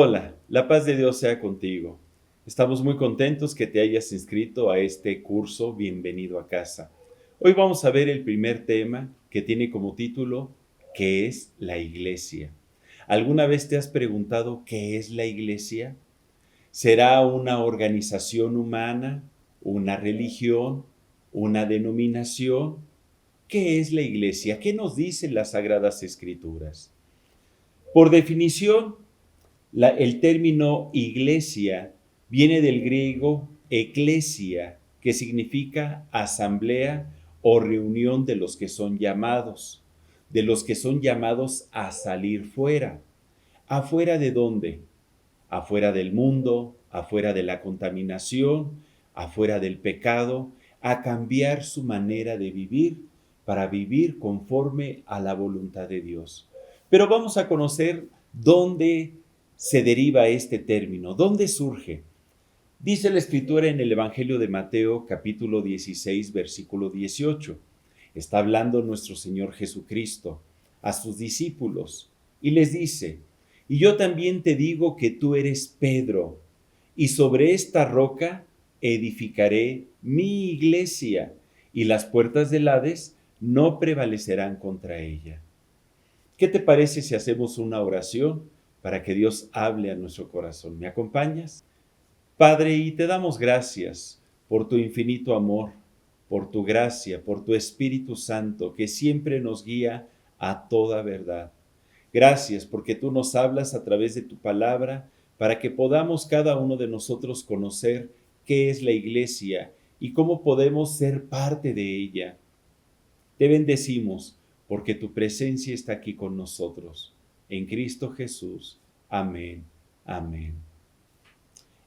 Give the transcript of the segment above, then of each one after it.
Hola, la paz de Dios sea contigo. Estamos muy contentos que te hayas inscrito a este curso Bienvenido a casa. Hoy vamos a ver el primer tema que tiene como título ¿Qué es la iglesia? ¿Alguna vez te has preguntado qué es la iglesia? ¿Será una organización humana, una religión, una denominación? ¿Qué es la iglesia? ¿Qué nos dicen las Sagradas Escrituras? Por definición, el término iglesia viene del griego eclesia, que significa asamblea o reunión de los que son llamados a salir fuera. ¿Afuera de dónde? Afuera del mundo, afuera de la contaminación, afuera del pecado, a cambiar su manera de vivir para vivir conforme a la voluntad de Dios. Pero vamos a conocer dónde se deriva este término, dónde surge. Dice la Escritura en el Evangelio de Mateo, capítulo 16, versículo 18. Está hablando nuestro Señor Jesucristo a sus discípulos y les dice: y yo también te digo que tú eres Pedro, y sobre esta roca edificaré mi iglesia, y las puertas del Hades no prevalecerán contra ella. ¿Qué te parece si hacemos una oración para que Dios hable a nuestro corazón? ¿Me acompañas? Padre, y te damos gracias por tu infinito amor, por tu gracia, por tu Espíritu Santo que siempre nos guía a toda verdad. Gracias porque tú nos hablas a través de tu palabra para que podamos cada uno de nosotros conocer qué es la iglesia y cómo podemos ser parte de ella. Te bendecimos porque tu presencia está aquí con nosotros. En Cristo Jesús. Amén. Amén.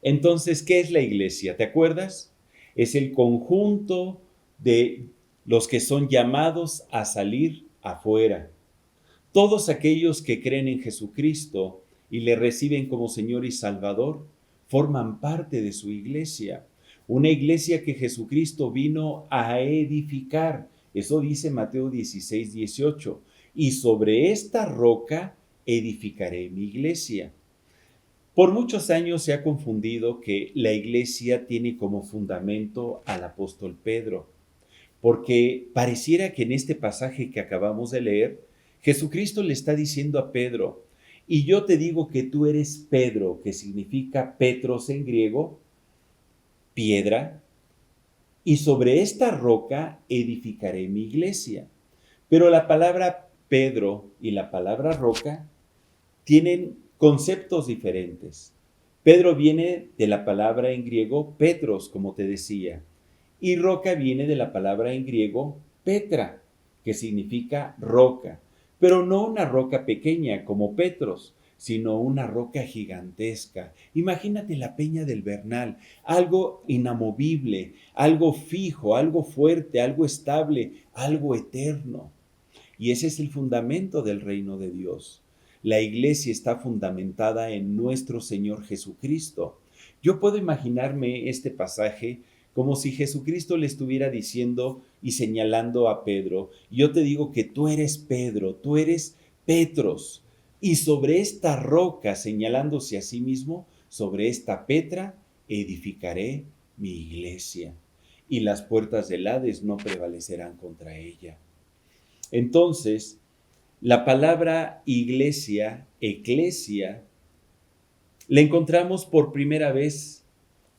Entonces, ¿qué es la iglesia? ¿Te acuerdas? Es el conjunto de los que son llamados a salir afuera. Todos aquellos que creen en Jesucristo y le reciben como Señor y Salvador forman parte de su iglesia. Una iglesia que Jesucristo vino a edificar. Eso dice Mateo 16, 18. Y sobre esta roca edificaré mi iglesia. Por muchos años se ha confundido que la iglesia tiene como fundamento al apóstol Pedro, porque pareciera que en este pasaje que acabamos de leer, Jesucristo le está diciendo a Pedro: y yo te digo que tú eres Pedro, que significa Petros en griego, piedra, y sobre esta roca edificaré mi iglesia. Pero la palabra Pedro y la palabra roca tienen conceptos diferentes. Pedro viene de la palabra en griego Petros, como te decía, y roca viene de la palabra en griego Petra, que significa roca, pero no una roca pequeña como Petros, sino una roca gigantesca. Imagínate la Peña del Bernal, algo inamovible, algo fijo, algo fuerte, algo estable, algo eterno. Y ese es el fundamento del reino de Dios. La iglesia está fundamentada en nuestro Señor Jesucristo. Yo puedo imaginarme este pasaje como si Jesucristo le estuviera diciendo y señalando a Pedro: yo te digo que tú eres Pedro, tú eres Petros, y sobre esta roca, señalándose a sí mismo, sobre esta Petra, edificaré mi iglesia, y las puertas del Hades no prevalecerán contra ella. Entonces, la palabra iglesia, eclesia, la encontramos por primera vez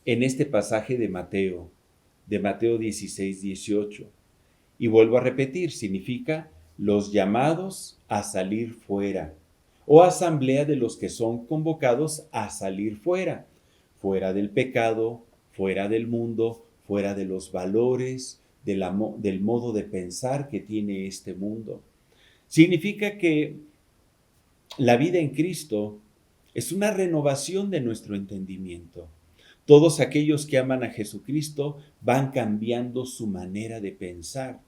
en este pasaje de Mateo 16, 18. Y vuelvo a repetir, significa los llamados a salir fuera, o asamblea de los que son convocados a salir fuera, fuera del pecado, fuera del mundo, fuera de los valores, del modo de pensar que tiene este mundo. Significa que la vida en Cristo es una renovación de nuestro entendimiento. Todos aquellos que aman a Jesucristo van cambiando su manera de pensar,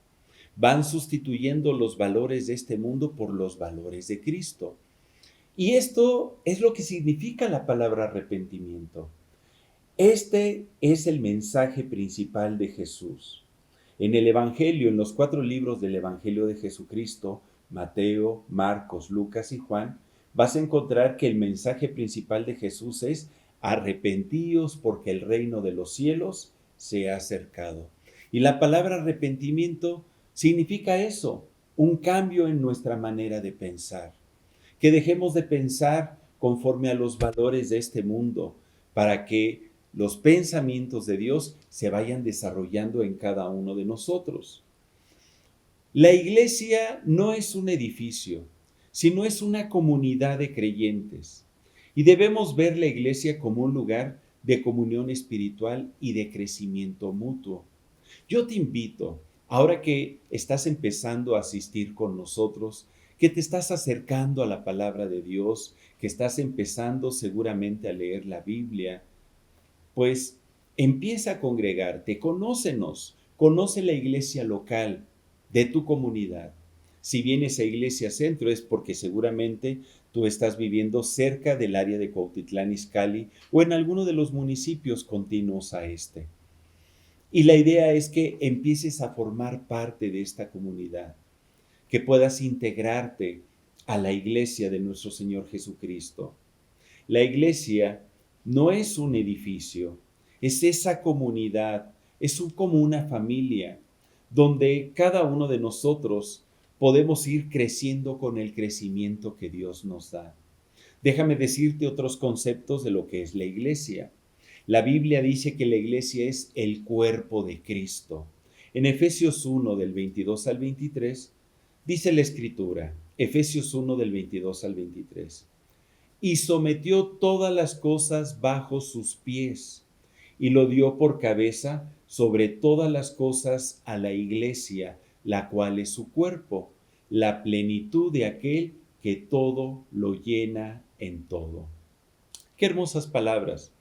van sustituyendo los valores de este mundo por los valores de Cristo. Y esto es lo que significa la palabra arrepentimiento. Este es el mensaje principal de Jesús. En el Evangelio, en los 4 libros del Evangelio de Jesucristo, Mateo, Marcos, Lucas y Juan, vas a encontrar que el mensaje principal de Jesús es: arrepentíos porque el reino de los cielos se ha acercado. Y la palabra arrepentimiento significa eso, un cambio en nuestra manera de pensar. Que dejemos de pensar conforme a los valores de este mundo, para que los pensamientos de Dios se vayan desarrollando en cada uno de nosotros. La iglesia no es un edificio, sino es una comunidad de creyentes. Y debemos ver la iglesia como un lugar de comunión espiritual y de crecimiento mutuo. Yo te invito, ahora que estás empezando a asistir con nosotros, que te estás acercando a la palabra de Dios, que estás empezando seguramente a leer la Biblia, pues empieza a congregarte, conócenos, conoce la iglesia local de tu comunidad. Si vienes a Iglesia Centro es porque seguramente tú estás viviendo cerca del área de Cuautitlán Izcalli o en alguno de los municipios continuos a este. Y la idea es que empieces a formar parte de esta comunidad, que puedas integrarte a la iglesia de nuestro Señor Jesucristo. La iglesia no es un edificio, es esa comunidad, como una familia, donde cada uno de nosotros podemos ir creciendo con el crecimiento que Dios nos da. Déjame decirte otros conceptos de lo que es la iglesia. La Biblia dice que la iglesia es el cuerpo de Cristo. En Efesios 1 del 22 al 23, dice la Escritura, Efesios 1 del 22 al 23, y sometió todas las cosas bajo sus pies, y lo dio por cabeza sobre todas las cosas a la iglesia, la cual es su cuerpo, la plenitud de aquel que todo lo llena en todo. Qué hermosas palabras.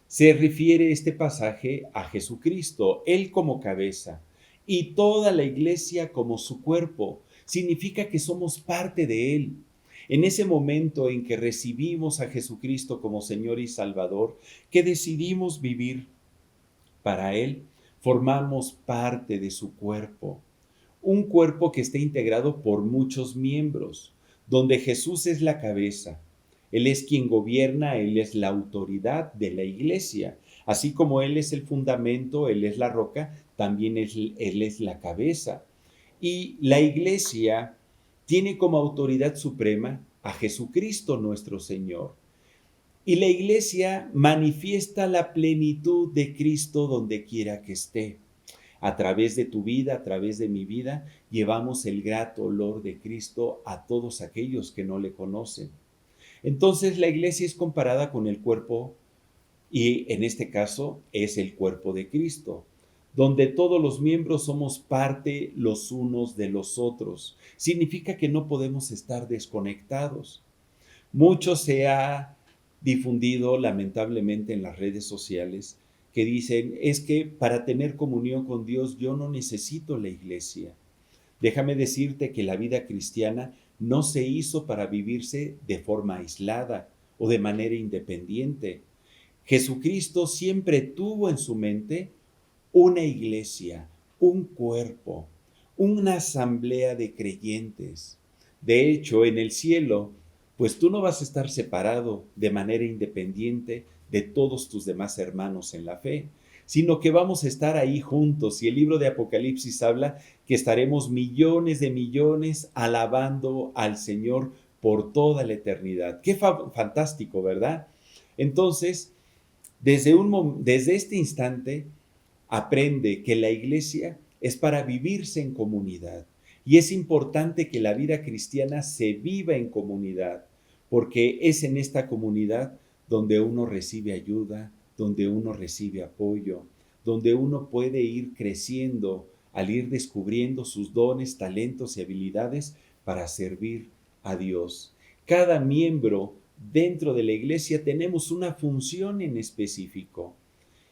Se refiere este pasaje a Jesucristo, Él como cabeza, y toda la iglesia como su cuerpo. Significa que somos parte de Él. En ese momento en que recibimos a Jesucristo como Señor y Salvador, que decidimos vivir para Él, formamos parte de su cuerpo. Un cuerpo que está integrado por muchos miembros, donde Jesús es la cabeza. Él es quien gobierna, Él es la autoridad de la iglesia. Así como Él es el fundamento, Él es la roca, también Él es la cabeza. Y la iglesia tiene como autoridad suprema a Jesucristo nuestro Señor. Y la iglesia manifiesta la plenitud de Cristo donde quiera que esté. A través de tu vida, a través de mi vida, llevamos el grato olor de Cristo a todos aquellos que no le conocen. Entonces la iglesia es comparada con el cuerpo, y en este caso es el cuerpo de Cristo, donde todos los miembros somos parte los unos de los otros. Significa que no podemos estar desconectados. Mucho se ha difundido lamentablemente en las redes sociales que dicen, es que para tener comunión con Dios yo no necesito la iglesia. Déjame decirte que la vida cristiana no se hizo para vivirse de forma aislada o de manera independiente. Jesucristo siempre tuvo en su mente una iglesia, un cuerpo, una asamblea de creyentes. De hecho, en el cielo, pues tú no vas a estar separado de manera independiente de todos tus demás hermanos en la fe, sino que vamos a estar ahí juntos. Y el libro de Apocalipsis habla que estaremos millones de millones alabando al Señor por toda la eternidad. Qué fantástico, ¿verdad? Entonces, desde este instante, aprende que la iglesia es para vivirse en comunidad. Y es importante que la vida cristiana se viva en comunidad, porque es en esta comunidad donde uno recibe ayuda, donde uno recibe apoyo, donde uno puede ir creciendo al ir descubriendo sus dones, talentos y habilidades para servir a Dios. Cada miembro dentro de la iglesia tenemos una función en específico.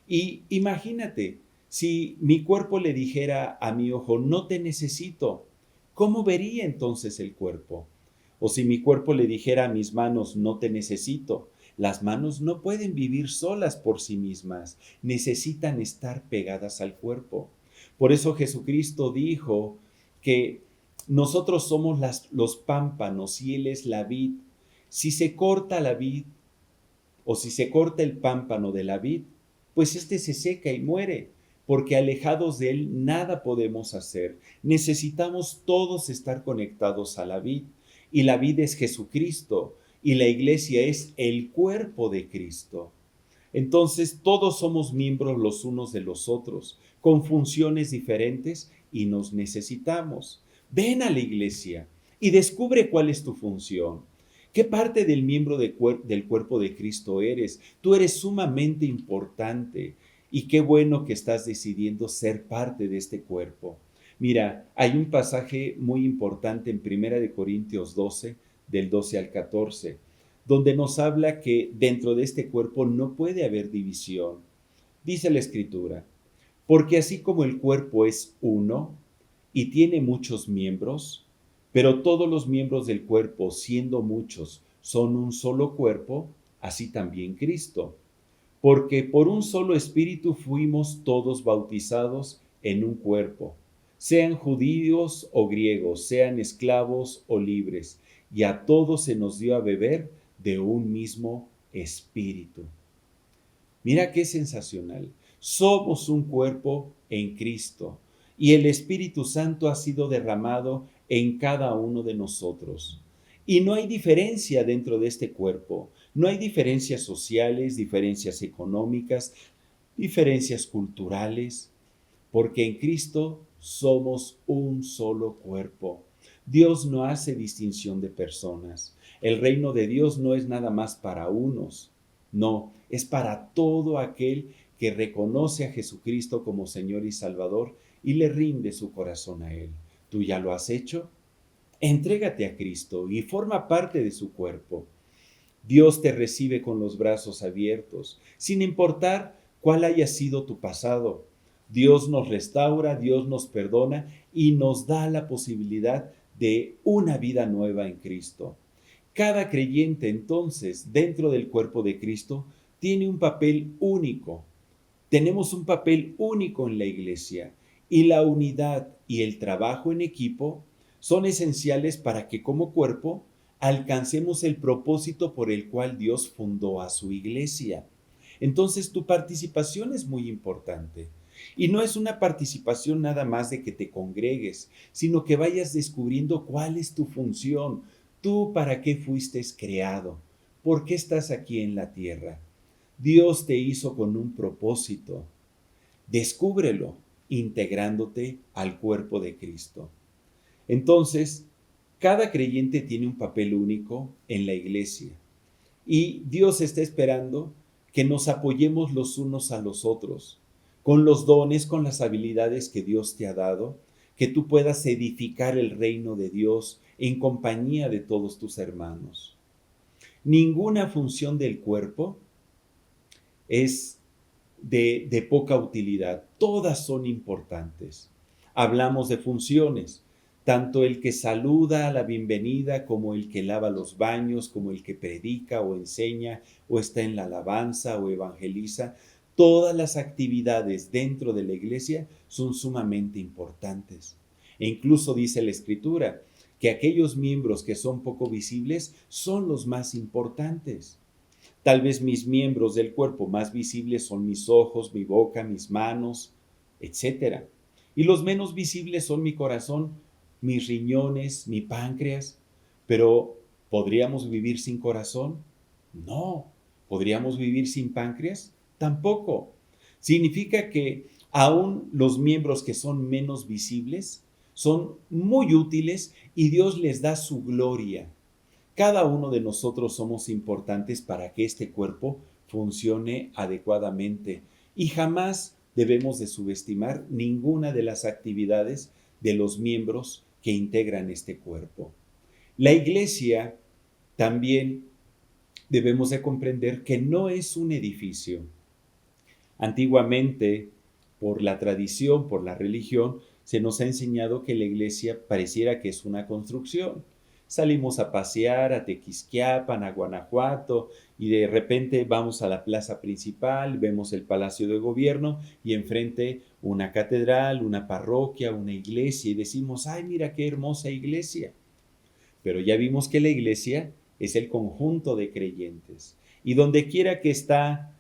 Y imagínate, si mi cuerpo le dijera a mi ojo, no te necesito, ¿cómo vería entonces el cuerpo? O si mi cuerpo le dijera a mis manos, no te necesito, las manos no pueden vivir solas por sí mismas, necesitan estar pegadas al cuerpo. Por eso Jesucristo dijo que nosotros somos los pámpanos y Él es la vid, Si se corta la vid o si se corta el pámpano de la vid, pues éste se seca y muere, porque alejados de él nada podemos hacer. Necesitamos todos estar conectados a la vid, y la vid es Jesucristo, y la iglesia es el cuerpo de Cristo. Entonces todos somos miembros los unos de los otros, con funciones diferentes y nos necesitamos. Ven a la iglesia y descubre cuál es tu función. ¿Qué parte del miembro del cuerpo de Cristo eres? Tú eres sumamente importante y qué bueno que estás decidiendo ser parte de este cuerpo. Mira, hay un pasaje muy importante en 1 Corintios 12, del 12 al 14, donde nos habla que dentro de este cuerpo no puede haber división. Dice la Escritura, porque así como el cuerpo es uno y tiene muchos miembros, pero todos los miembros del cuerpo, siendo muchos, son un solo cuerpo, así también Cristo. Porque por un solo espíritu fuimos todos bautizados en un cuerpo, sean judíos o griegos, sean esclavos o libres, y a todos se nos dio a beber de un mismo espíritu. Mira qué sensacional. Somos un cuerpo en Cristo y el Espíritu Santo ha sido derramado en cada uno de nosotros. Y no hay diferencia dentro de este cuerpo. No hay diferencias sociales, diferencias económicas, diferencias culturales, porque en Cristo somos un solo cuerpo. Dios no hace distinción de personas. El reino de Dios no es nada más para unos, no, es para todo aquel que reconoce a Jesucristo como Señor y Salvador y le rinde su corazón a Él. ¿Tú ya lo has hecho? Entrégate a Cristo y forma parte de su cuerpo. Dios te recibe con los brazos abiertos, sin importar cuál haya sido tu pasado. Dios nos restaura, Dios nos perdona y nos da la posibilidad de una vida nueva en Cristo. Cada creyente, entonces, dentro del cuerpo de Cristo, tiene un papel único. Tenemos un papel único en la iglesia y la unidad y el trabajo en equipo son esenciales para que como cuerpo alcancemos el propósito por el cual Dios fundó a su iglesia. Entonces tu participación es muy importante. Y no es una participación nada más de que te congregues, sino que vayas descubriendo cuál es tu función, tú para qué fuiste creado, por qué estás aquí en la tierra. Dios te hizo con un propósito. Descúbrelo integrándote al cuerpo de Cristo. Entonces, cada creyente tiene un papel único en la iglesia y Dios está esperando que nos apoyemos los unos a los otros, con los dones, con las habilidades que Dios te ha dado, que tú puedas edificar el reino de Dios en compañía de todos tus hermanos. Ninguna función del cuerpo es de poca utilidad, todas son importantes. Hablamos de funciones, tanto el que saluda a la bienvenida como el que lava los baños, como el que predica o enseña o está en la alabanza o evangeliza. Todas las actividades dentro de la iglesia son sumamente importantes. E incluso dice la Escritura que aquellos miembros que son poco visibles son los más importantes. Tal vez mis miembros del cuerpo más visibles son mis ojos, mi boca, mis manos, etc. Y los menos visibles son mi corazón, mis riñones, mi páncreas. Pero, ¿podríamos vivir sin corazón? No. ¿Podríamos vivir sin páncreas? Tampoco. Significa que aún los miembros que son menos visibles son muy útiles y Dios les da su gloria. Cada uno de nosotros somos importantes para que este cuerpo funcione adecuadamente y jamás debemos de subestimar ninguna de las actividades de los miembros que integran este cuerpo. La iglesia también debemos de comprender que no es un edificio. Antiguamente, por la tradición, por la religión, se nos ha enseñado que la iglesia pareciera que es una construcción. Salimos a pasear a Tequisquiapan, a Guanajuato, y de repente vamos a la plaza principal, vemos el Palacio de Gobierno y enfrente una catedral, una parroquia, una iglesia, y decimos, ¡ay, mira qué hermosa iglesia! Pero ya vimos que la iglesia es el conjunto de creyentes. Y donde quiera que está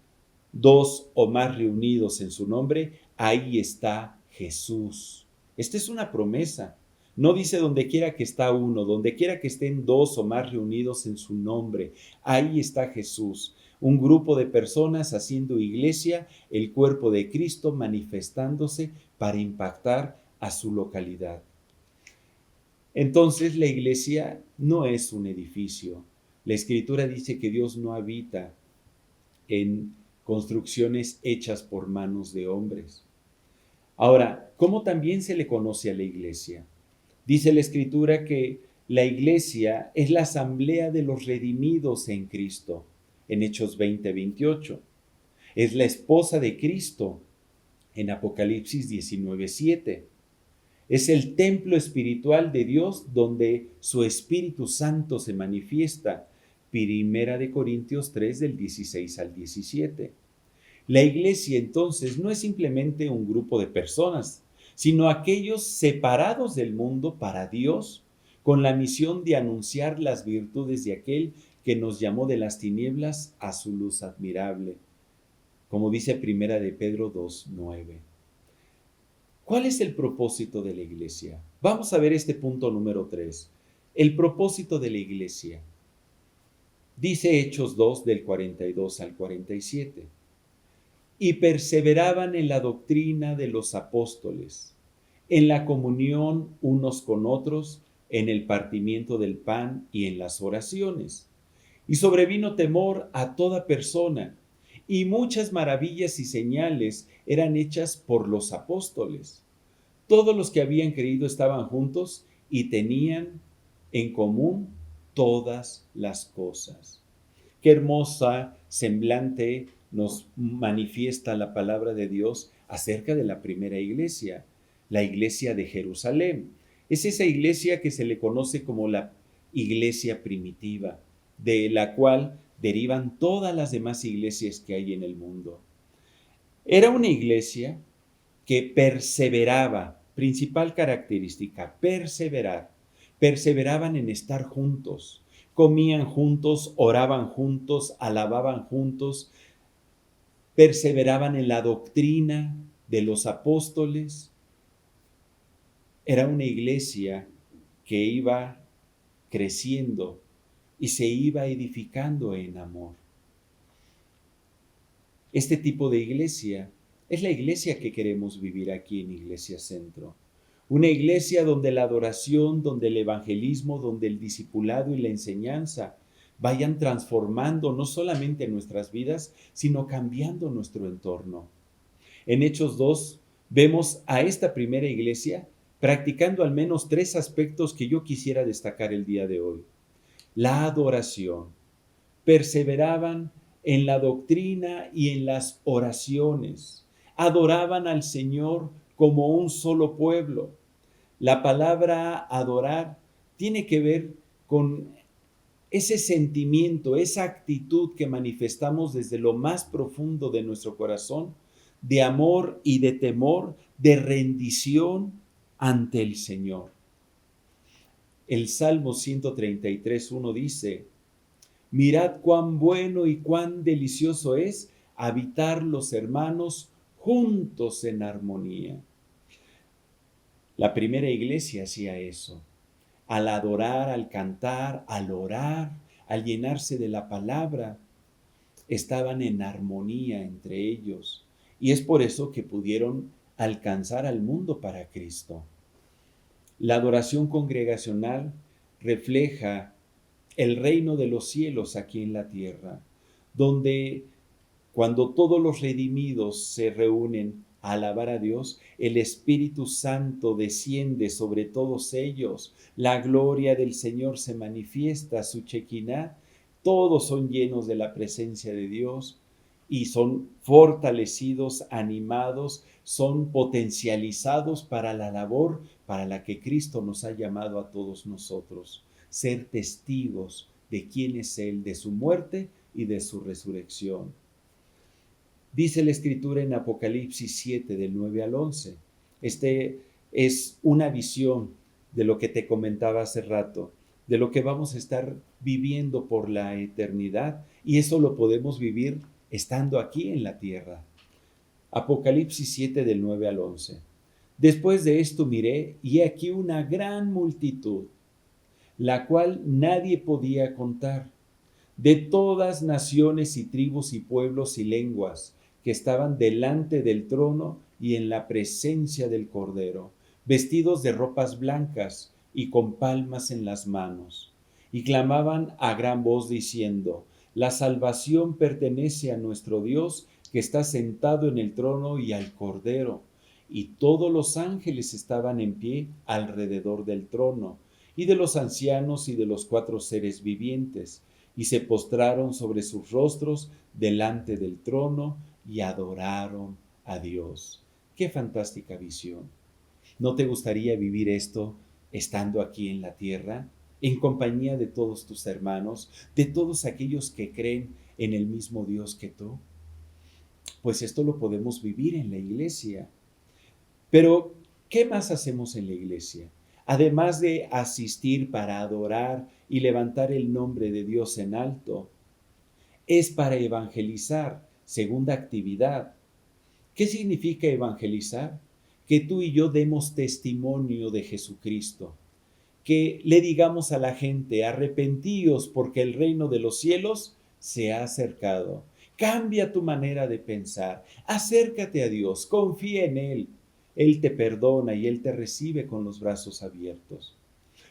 dos o más reunidos en su nombre, ahí está Jesús. Esta es una promesa. No dice donde quiera que está uno, donde quiera que estén dos o más reunidos en su nombre, ahí está Jesús. Un grupo de personas haciendo iglesia, el cuerpo de Cristo manifestándose para impactar a su localidad. Entonces la iglesia no es un edificio. La Escritura dice que Dios no habita en construcciones hechas por manos de hombres. Ahora, ¿cómo también se le conoce a la iglesia? Dice la Escritura que la iglesia es la asamblea de los redimidos en Cristo, en Hechos 20:28. Es la esposa de Cristo, en Apocalipsis 19:7. Es el templo espiritual de Dios donde su Espíritu Santo se manifiesta. Primera de Corintios 3 del 16 al 17. La iglesia entonces no es simplemente un grupo de personas, sino aquellos separados del mundo para Dios, con la misión de anunciar las virtudes de aquel que nos llamó de las tinieblas a su luz admirable, como dice Primera de Pedro 2:9. ¿Cuál es el propósito de la iglesia? Vamos a ver este punto número 3. El propósito de la iglesia. Dice Hechos 2 del 42 al 47. Y perseveraban en la doctrina de los apóstoles, en la comunión unos con otros, en el partimiento del pan y en las oraciones. Y sobrevino temor a toda persona, y muchas maravillas y señales eran hechas por los apóstoles. Todos los que habían creído estaban juntos y tenían en común todas las cosas. Qué hermosa semblante nos manifiesta la palabra de Dios acerca de la primera iglesia, la iglesia de Jerusalén. Es esa iglesia que se le conoce como la iglesia primitiva, de la cual derivan todas las demás iglesias que hay en el mundo. Era una iglesia que perseveraba, principal característica, perseverar. Perseveraban en estar juntos, comían juntos, oraban juntos, alababan juntos, perseveraban en la doctrina de los apóstoles. Era una iglesia que iba creciendo y se iba edificando en amor. Este tipo de iglesia es la iglesia que queremos vivir aquí en Iglesia Centro. Una iglesia donde la adoración, donde el evangelismo, donde el discipulado y la enseñanza vayan transformando no solamente nuestras vidas, sino cambiando nuestro entorno. En Hechos 2 vemos a esta primera iglesia practicando al menos 3 aspectos que yo quisiera destacar el día de hoy. La adoración. Perseveraban en la doctrina y en las oraciones. Adoraban al Señor como un solo pueblo. La palabra adorar tiene que ver con ese sentimiento, esa actitud que manifestamos desde lo más profundo de nuestro corazón, de amor y de temor, de rendición ante el Señor. El Salmo 133:1 dice: mirad cuán bueno y cuán delicioso es habitar los hermanos juntos en armonía. La primera iglesia hacía eso. Al adorar, al cantar, al orar, al llenarse de la palabra, estaban en armonía entre ellos. Y es por eso que pudieron alcanzar al mundo para Cristo. La adoración congregacional refleja el reino de los cielos aquí en la tierra, donde cuando todos los redimidos se reúnen a alabar a Dios, el Espíritu Santo desciende sobre todos ellos, la gloria del Señor se manifiesta, su Shekinah, todos son llenos de la presencia de Dios y son fortalecidos, animados, son potencializados para la labor para la que Cristo nos ha llamado a todos nosotros, ser testigos de quién es Él, de su muerte y de su resurrección. Dice la Escritura en Apocalipsis 7, del 9 al 11. Este es una visión de lo que te comentaba hace rato, de lo que vamos a estar viviendo por la eternidad, y eso lo podemos vivir estando aquí en la tierra. Apocalipsis 7 del 9 al 11. Después de esto miré, y he aquí una gran multitud, la cual nadie podía contar, de todas naciones y tribus y pueblos y lenguas, que estaban delante del trono y en la presencia del Cordero, vestidos de ropas blancas y con palmas en las manos, y clamaban a gran voz diciendo: la salvación pertenece a nuestro Dios, que está sentado en el trono, y al Cordero. Y todos los ángeles estaban en pie alrededor del trono, y de los ancianos y de los 4 seres vivientes, y se postraron sobre sus rostros delante del trono y adoraron a Dios. ¡Qué fantástica visión! ¿No te gustaría vivir esto estando aquí en la tierra, en compañía de todos tus hermanos, de todos aquellos que creen en el mismo Dios que tú? Pues esto lo podemos vivir en la iglesia. Pero, ¿qué más hacemos en la iglesia? Además de asistir para adorar y levantar el nombre de Dios en alto, es para evangelizar, segunda actividad. ¿Qué significa evangelizar? Que tú y yo demos testimonio de Jesucristo, que le digamos a la gente: arrepentíos porque el reino de los cielos se ha acercado. Cambia tu manera de pensar, acércate a Dios, confía en Él. Él te perdona y Él te recibe con los brazos abiertos.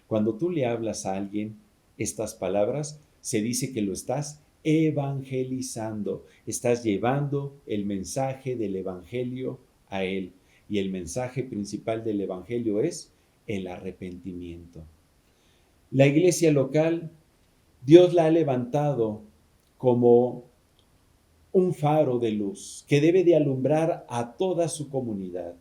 Cuando tú le hablas a alguien estas palabras, se dice que lo estás evangelizando, estás llevando el mensaje del evangelio a Él. Y el mensaje principal del evangelio es el arrepentimiento. La iglesia local, Dios la ha levantado como un faro de luz que debe de alumbrar a toda su comunidad.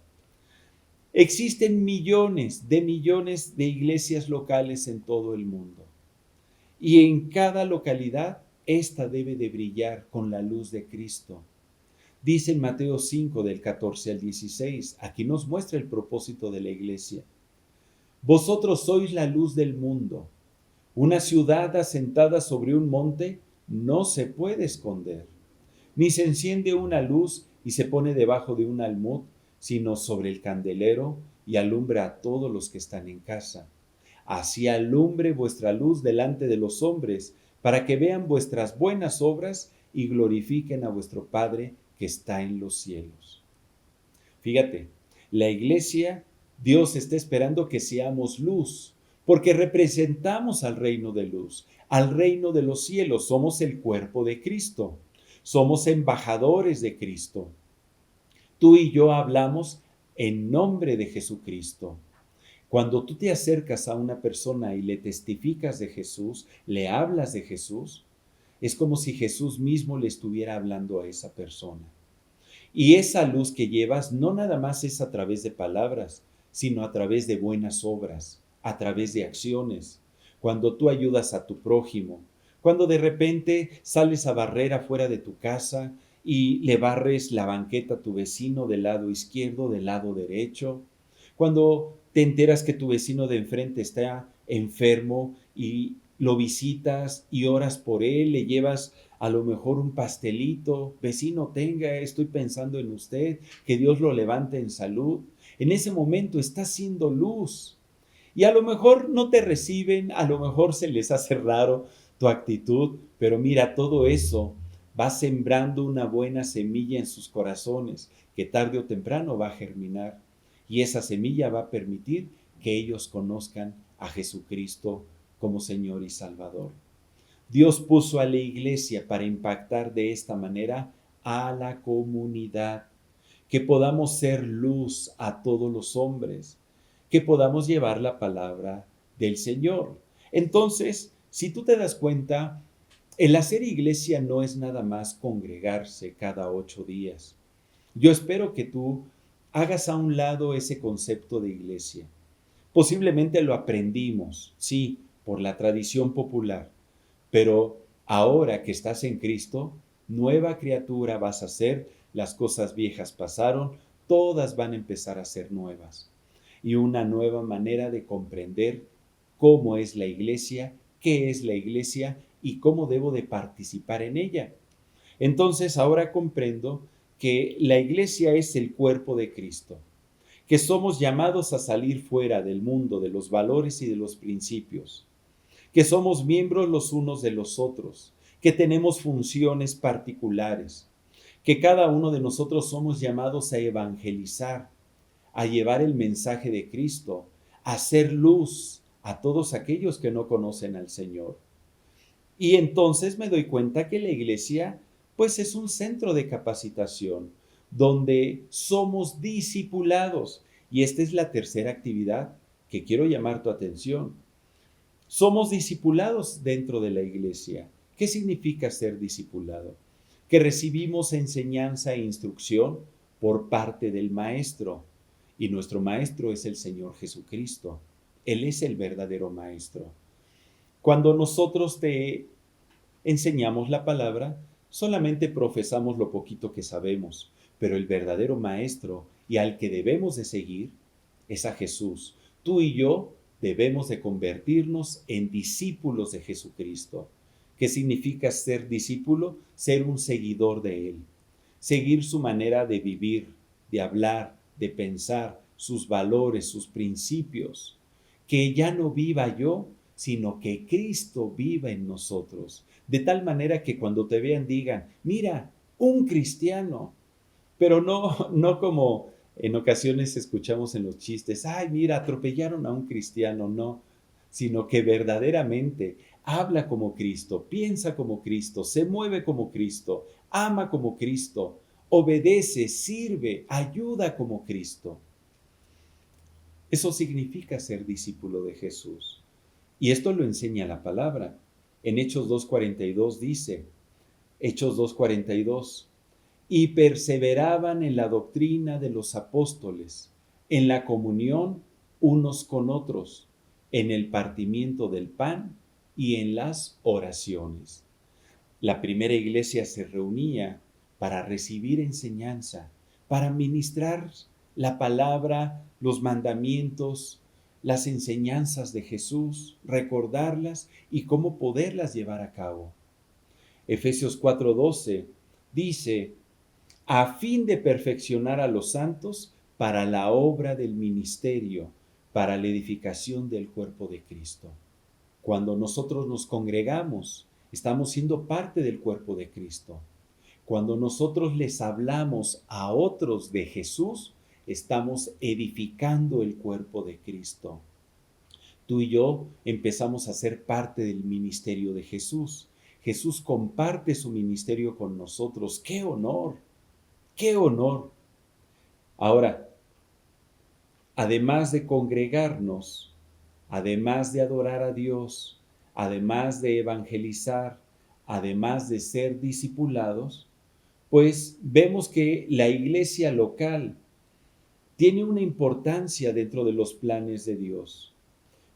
Existen millones de iglesias locales en todo el mundo, y en cada localidad esta debe de brillar con la luz de Cristo. Dice en Mateo 5 del 14 al 16, aquí nos muestra el propósito de la iglesia. Vosotros sois la luz del mundo. Una ciudad asentada sobre un monte no se puede esconder, ni se enciende una luz y se pone debajo de un almud, sino sobre el candelero, y alumbra a todos los que están en casa. Así alumbre vuestra luz delante de los hombres, para que vean vuestras buenas obras y glorifiquen a vuestro Padre que está en los cielos. Fíjate, la iglesia, Dios está esperando que seamos luz, porque representamos al reino de luz, al reino de los cielos. Somos el cuerpo de Cristo, somos embajadores de Cristo. Tú y yo hablamos en nombre de Jesucristo. Cuando tú te acercas a una persona y le testificas de Jesús, le hablas de Jesús, es como si Jesús mismo le estuviera hablando a esa persona. Y esa luz que llevas no nada más es a través de palabras, sino a través de buenas obras, a través de acciones. Cuando tú ayudas a tu prójimo, cuando de repente sales a barrer afuera de tu casa y le barres la banqueta a tu vecino del lado izquierdo, del lado derecho, cuando te enteras que tu vecino de enfrente está enfermo y lo visitas y oras por él, le llevas a lo mejor un pastelito: vecino, tenga, estoy pensando en usted, que Dios lo levante en salud. En ese momento está haciendo luz. Y a lo mejor no te reciben, a lo mejor se les hace raro tu actitud, pero mira, todo eso va sembrando una buena semilla en sus corazones, que tarde o temprano va a germinar. Y esa semilla va a permitir que ellos conozcan a Jesucristo como Señor y Salvador. Dios puso a la iglesia para impactar de esta manera a la comunidad, que podamos ser luz a todos los hombres, que podamos llevar la palabra del Señor. Entonces, si tú te das cuenta, el hacer iglesia no es nada más congregarse cada 8 días. Yo espero que tú hagas a un lado ese concepto de iglesia. Posiblemente lo aprendimos, sí, por la tradición popular, pero ahora que estás en Cristo, nueva criatura vas a ser, las cosas viejas pasaron, todas van a empezar a ser nuevas. Y una nueva manera de comprender cómo es la iglesia, qué es la iglesia y cómo debo de participar en ella. Entonces ahora comprendo que la iglesia es el cuerpo de Cristo, que somos llamados a salir fuera del mundo de los valores y de los principios, que somos miembros los unos de los otros, que tenemos funciones particulares, que cada uno de nosotros somos llamados a evangelizar, a llevar el mensaje de Cristo, a hacer luz a todos aquellos que no conocen al Señor. Y entonces me doy cuenta que la iglesia, pues es un centro de capacitación, donde somos discipulados. Y esta es la tercera actividad que quiero llamar tu atención. Somos discipulados dentro de la iglesia. ¿Qué significa ser discipulado? Que recibimos enseñanza e instrucción por parte del Maestro. Y nuestro Maestro es el Señor Jesucristo. Él es el verdadero Maestro. Cuando nosotros te enseñamos la palabra, solamente profesamos lo poquito que sabemos, pero el verdadero Maestro y al que debemos de seguir es a Jesús. Tú y yo debemos de convertirnos en discípulos de Jesucristo. ¿Qué significa ser discípulo? Ser un seguidor de Él. Seguir su manera de vivir, de hablar, de pensar, sus valores, sus principios. Que ya no viva yo, sino que Cristo viva en nosotros. De tal manera que cuando te vean digan, mira, un cristiano. Pero no como en ocasiones escuchamos en los chistes, ay, mira, atropellaron a un cristiano, no, sino que verdaderamente habla como Cristo, piensa como Cristo, se mueve como Cristo, ama como Cristo, obedece, sirve, ayuda como Cristo. Eso significa ser discípulo de Jesús. Y esto lo enseña la palabra. En Hechos 2:42 dice, Hechos 2:42, y perseveraban en la doctrina de los apóstoles, en la comunión unos con otros, en el partimiento del pan y en las oraciones. La primera iglesia se reunía para recibir enseñanza, para ministrar la palabra, los mandamientos, las enseñanzas de Jesús, recordarlas y cómo poderlas llevar a cabo. Efesios 4:12 dice, a fin de perfeccionar a los santos para la obra del ministerio, para la edificación del cuerpo de Cristo. Cuando nosotros nos congregamos, estamos siendo parte del cuerpo de Cristo. Cuando nosotros les hablamos a otros de Jesús, estamos edificando el cuerpo de Cristo. Tú y yo empezamos a ser parte del ministerio de Jesús. Jesús comparte su ministerio con nosotros. ¡Qué honor! ¡Qué honor! Ahora, además de congregarnos, además de adorar a Dios, además de evangelizar, además de ser discipulados, pues vemos que la iglesia local tiene una importancia dentro de los planes de Dios.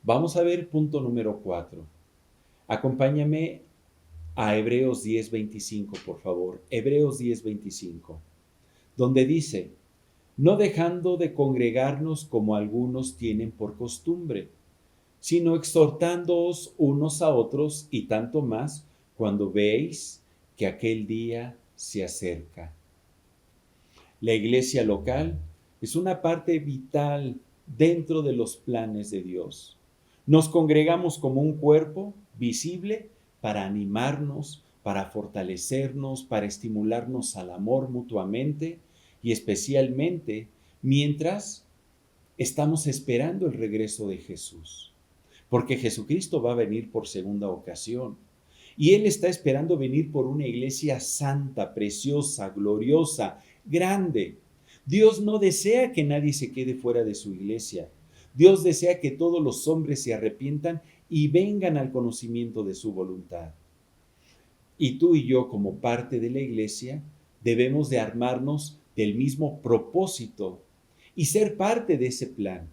Vamos a ver punto número 4. Acompáñame a Hebreos 10:25, por favor. Hebreos 10:25, donde dice, no dejando de congregarnos como algunos tienen por costumbre, sino exhortándoos unos a otros y tanto más cuando veis que aquel día se acerca. La iglesia local es una parte vital dentro de los planes de Dios. Nos congregamos como un cuerpo visible para animarnos, para fortalecernos, para estimularnos al amor mutuamente y especialmente mientras estamos esperando el regreso de Jesús. Porque Jesucristo va a venir por segunda ocasión. Y Él está esperando venir por una iglesia santa, preciosa, gloriosa, grande. Dios no desea que nadie se quede fuera de su iglesia. Dios desea que todos los hombres se arrepientan y vengan al conocimiento de su voluntad. Y tú y yo, como parte de la iglesia, debemos de armarnos del mismo propósito y ser parte de ese plan.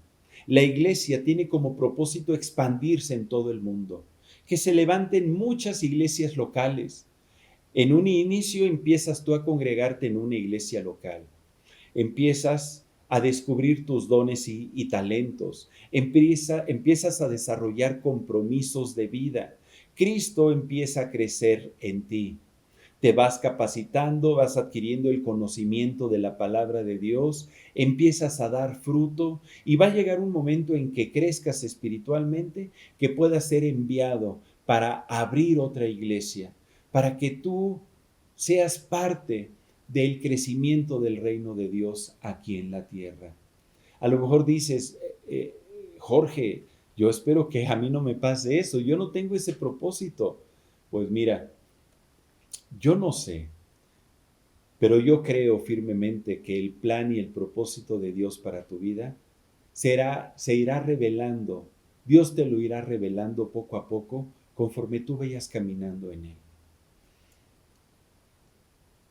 La iglesia tiene como propósito expandirse en todo el mundo, que se levanten muchas iglesias locales. En un inicio empiezas tú a congregarte en una iglesia local. Empiezas a descubrir tus dones y talentos. Empiezas a desarrollar compromisos de vida. Cristo empieza a crecer en ti. Te vas capacitando, vas adquiriendo el conocimiento de la palabra de Dios, empiezas a dar fruto y va a llegar un momento en que crezcas espiritualmente, que puedas ser enviado para abrir otra iglesia, para que tú seas parte del crecimiento del reino de Dios aquí en la tierra. A lo mejor dices, Jorge, yo espero que a mí no me pase eso, yo no tengo ese propósito. Pues mira, yo no sé, pero yo creo firmemente que el plan y el propósito de Dios para tu vida se irá revelando. Dios te lo irá revelando poco a poco conforme tú vayas caminando en él.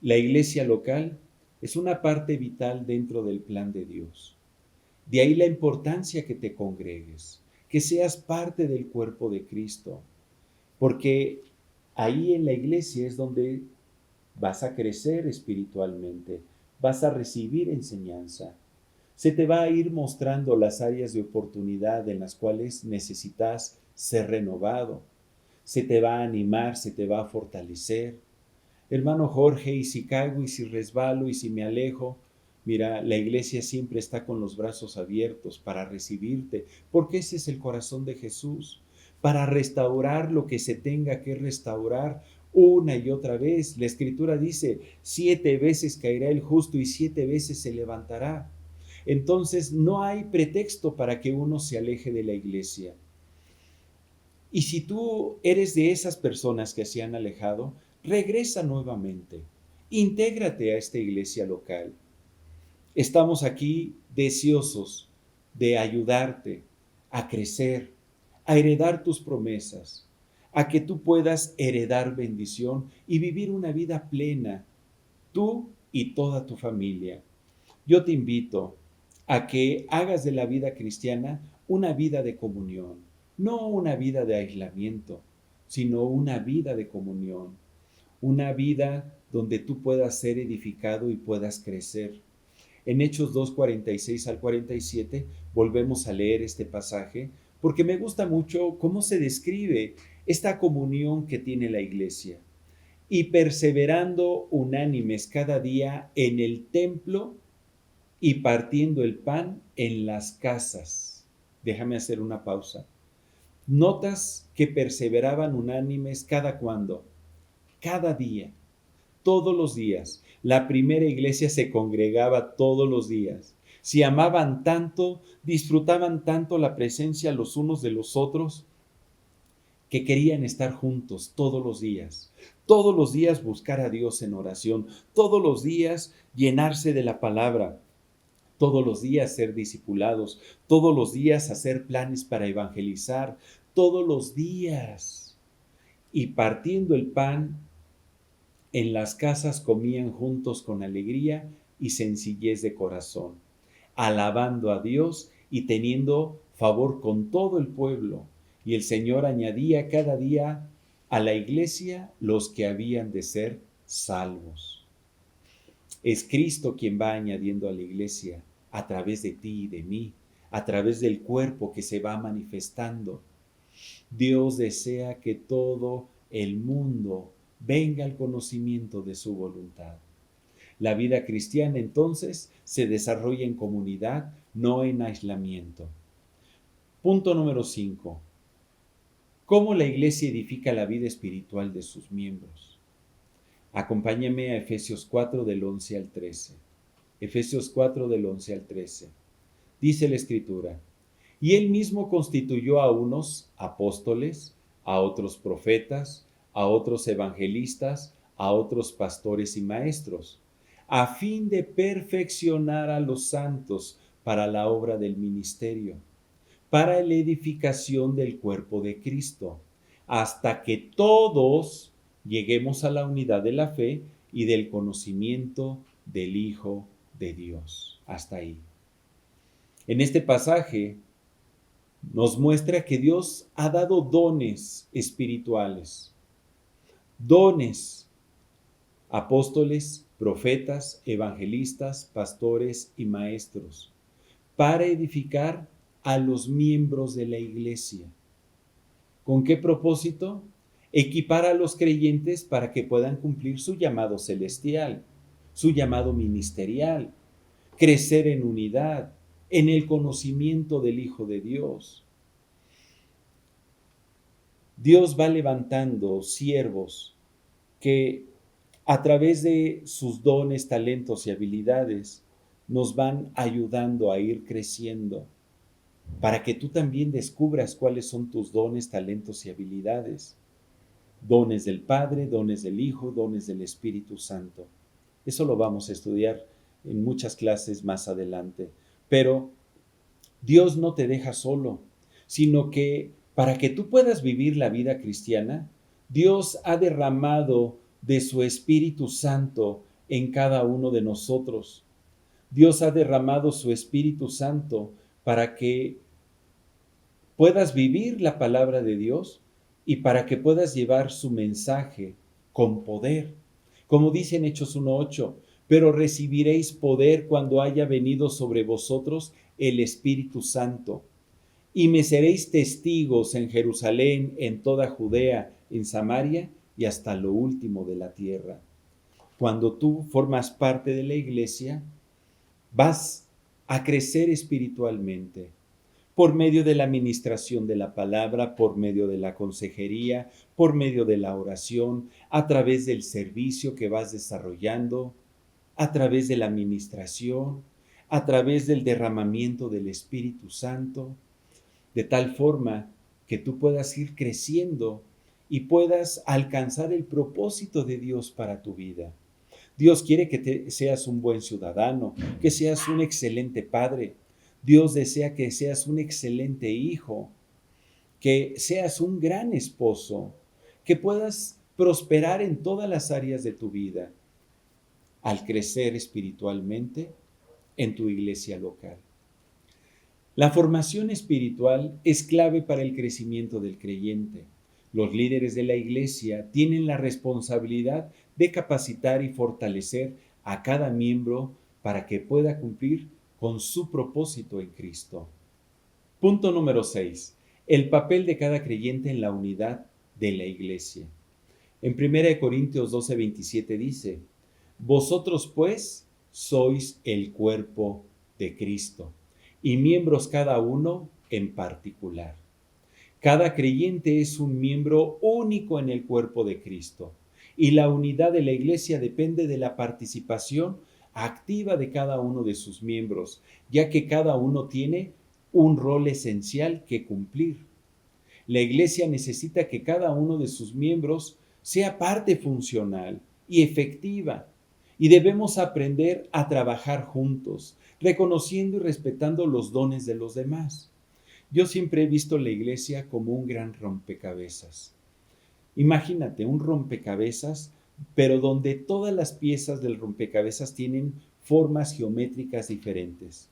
La iglesia local es una parte vital dentro del plan de Dios. De ahí la importancia que te congregues, que seas parte del cuerpo de Cristo, porque ahí en la iglesia es donde vas a crecer espiritualmente, vas a recibir enseñanza. Se te va a ir mostrando las áreas de oportunidad en las cuales necesitas ser renovado. Se te va a animar, se te va a fortalecer. Hermano Jorge, y si caigo, y si resbalo, y si me alejo, mira, la iglesia siempre está con los brazos abiertos para recibirte, porque ese es el corazón de Jesús, para restaurar lo que se tenga que restaurar una y otra vez. La Escritura dice, 7 veces caerá el justo y 7 veces se levantará. Entonces no hay pretexto para que uno se aleje de la iglesia. Y si tú eres de esas personas que se han alejado, regresa nuevamente, intégrate a esta iglesia local. Estamos aquí deseosos de ayudarte a crecer, a heredar tus promesas, a que tú puedas heredar bendición y vivir una vida plena, tú y toda tu familia. Yo te invito a que hagas de la vida cristiana una vida de comunión, no una vida de aislamiento, sino una vida de comunión, una vida donde tú puedas ser edificado y puedas crecer. En Hechos 2, 46 al 47 volvemos a leer este pasaje porque me gusta mucho cómo se describe esta comunión que tiene la iglesia. Y perseverando unánimes cada día en el templo y partiendo el pan en las casas. Déjame hacer una pausa. ¿Notas que perseveraban unánimes cada cuándo? Cada día, todos los días. La primera iglesia se congregaba todos los días. Se amaban tanto, disfrutaban tanto la presencia los unos de los otros, que querían estar juntos todos los días buscar a Dios en oración, todos los días llenarse de la palabra, todos los días ser discipulados, todos los días hacer planes para evangelizar, todos los días. Y partiendo el pan, en las casas comían juntos con alegría y sencillez de corazón, alabando a Dios y teniendo favor con todo el pueblo. Y el Señor añadía cada día a la iglesia los que habían de ser salvos. Es Cristo quien va añadiendo a la iglesia a través de ti y de mí, a través del cuerpo que se va manifestando. Dios desea que todo el mundo venga al conocimiento de su voluntad. La vida cristiana entonces se desarrolla en comunidad, no en aislamiento. Punto número 5. ¿Cómo la iglesia edifica la vida espiritual de sus miembros? Acompáñame a Efesios 4 del 11 al 13. Efesios 4 del 11 al 13. Dice la Escritura, y él mismo constituyó a unos apóstoles, a otros profetas, a otros evangelistas, a otros pastores y maestros, a fin de perfeccionar a los santos para la obra del ministerio, para la edificación del cuerpo de Cristo, hasta que todos lleguemos a la unidad de la fe y del conocimiento del Hijo de Dios. Hasta ahí. En este pasaje nos muestra que Dios ha dado dones espirituales, dones, apóstoles, profetas, evangelistas, pastores y maestros, para edificar a los miembros de la iglesia. ¿Con qué propósito? Equipar a los creyentes para que puedan cumplir su llamado celestial, su llamado ministerial, crecer en unidad, en el conocimiento del Hijo de Dios. Dios va levantando siervos que a través de sus dones, talentos y habilidades nos van ayudando a ir creciendo, para que tú también descubras cuáles son tus dones, talentos y habilidades. Dones del Padre, dones del Hijo, dones del Espíritu Santo. Eso lo vamos a estudiar en muchas clases más adelante. Pero Dios no te deja solo, sino que para que tú puedas vivir la vida cristiana, Dios ha derramado de su Espíritu Santo en cada uno de nosotros. Dios ha derramado su Espíritu Santo para que puedas vivir la palabra de Dios y para que puedas llevar su mensaje con poder. Como dice en Hechos 1:8, pero recibiréis poder cuando haya venido sobre vosotros el Espíritu Santo, y me seréis testigos en Jerusalén, en toda Judea, en Samaria y hasta lo último de la tierra. Cuando tú formas parte de la iglesia, vas a crecer espiritualmente por medio de la administración de la palabra, por medio de la consejería, por medio de la oración, a través del servicio que vas desarrollando, a través de la administración, a través del derramamiento del Espíritu Santo, de tal forma que tú puedas ir creciendo y puedas alcanzar el propósito de Dios para tu vida. Dios quiere que seas un buen ciudadano, que seas un excelente padre. Dios desea que seas un excelente hijo, que seas un gran esposo, que puedas prosperar en todas las áreas de tu vida al crecer espiritualmente en tu iglesia local. La formación espiritual es clave para el crecimiento del creyente. Los líderes de la iglesia tienen la responsabilidad de capacitar y fortalecer a cada miembro para que pueda cumplir con su propósito en Cristo. Punto número 6. El papel de cada creyente en la unidad de la iglesia. En 1 Corintios 12:27 dice, vosotros pues sois el cuerpo de Cristo y miembros cada uno en particular. Cada creyente es un miembro único en el cuerpo de Cristo y la unidad de la iglesia depende de la participación activa de cada uno de sus miembros, ya que cada uno tiene un rol esencial que cumplir. La iglesia necesita que cada uno de sus miembros sea parte funcional y efectiva, y debemos aprender a trabajar juntos, reconociendo y respetando los dones de los demás. Yo siempre he visto la iglesia como un gran rompecabezas. Imagínate un rompecabezas, pero donde todas las piezas del rompecabezas tienen formas geométricas diferentes.